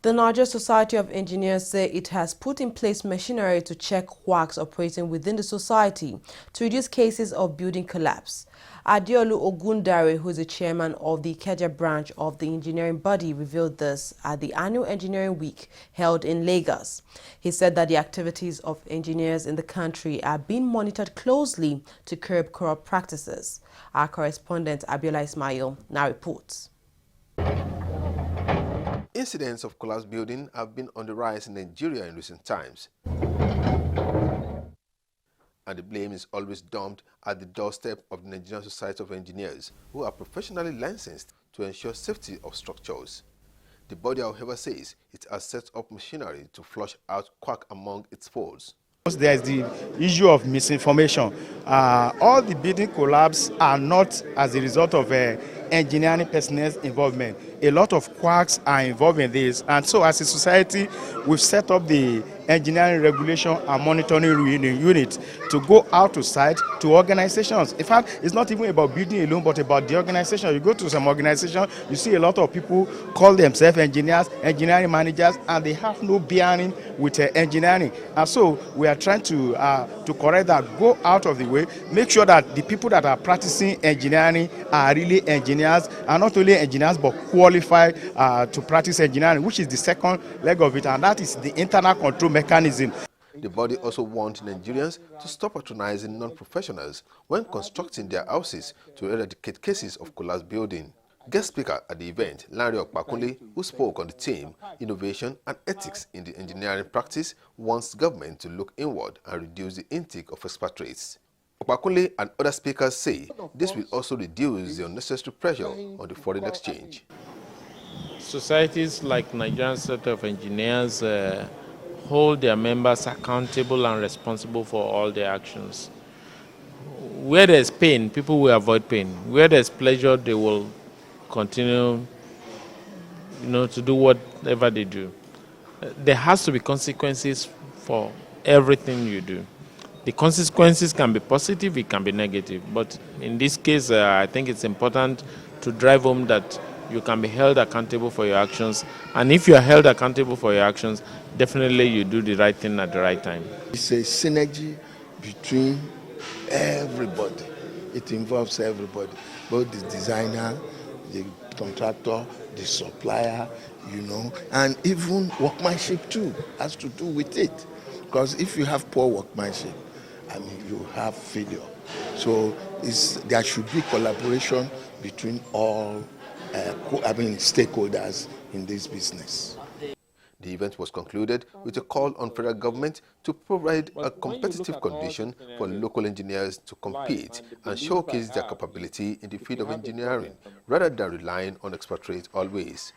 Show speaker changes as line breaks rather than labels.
The Nigerian Society of Engineers say it has put in place machinery to check quacks operating within the society to reduce cases of building collapse. Adeolu Ogundare, who is the chairman of the Ikeja branch of the engineering body, revealed this at the annual engineering week held in Lagos. He said that the activities of engineers in the country are being monitored closely to curb corrupt practices. Our correspondent Abiola Ismail now reports.
Incidents of collapsed building have been on the rise in Nigeria in recent times, and the blame is always dumped at the doorstep of the Nigerian Society of Engineers, who are professionally licensed to ensure safety of structures. The body, however, says it has set up machinery to flush out quack among its folds.
There is the issue of misinformation. All the building collapse are not as a result of engineering personnel's involvement. A lot of quacks are involved in this, and so as a society, we've set up the engineering regulation and monitoring unit to go out to site to organizations. In fact, it's not even about building alone, but about the organization. You go to some organization, you see a lot of people call themselves engineers, engineering managers, and they have no bearing with engineering. And so we are trying to correct that, go out of the way, make sure that the people that are practicing engineering are really engineers, and not only engineers, but qualified to practice engineering, which is the second leg of it, and that is the internal control mechanism.
The body also warned Nigerians to stop patronizing non-professionals when constructing their houses to eradicate cases of collapsed building. Guest speaker at the event, Larry Okpakunle, who spoke on the theme Innovation and Ethics in the Engineering Practice, wants government to look inward and reduce the intake of expatriates. Okpakunle and other speakers say this will also reduce the unnecessary pressure on the foreign exchange.
Societies like Nigerian Society of Engineers hold their members accountable and responsible for all their actions. Where there's pain, people will avoid pain. Where there's pleasure, they will continue, to do whatever they do. There has to be consequences for everything you do. The consequences can be positive, it can be negative. But in this case, I think it's important to drive home that you can be held accountable for your actions. And if you are held accountable for your actions, definitely you do the right thing at the right time.
It's a synergy between everybody. It involves everybody, both the designer, the contractor, the supplier, and even workmanship too has to do with it. Because if you have poor workmanship, you have failure. So there should be collaboration between all stakeholders in this business.
The event was concluded with a call on federal government to provide a competitive condition for local engineers to compete and showcase their capability in the field of engineering, rather than relying on expatriates always.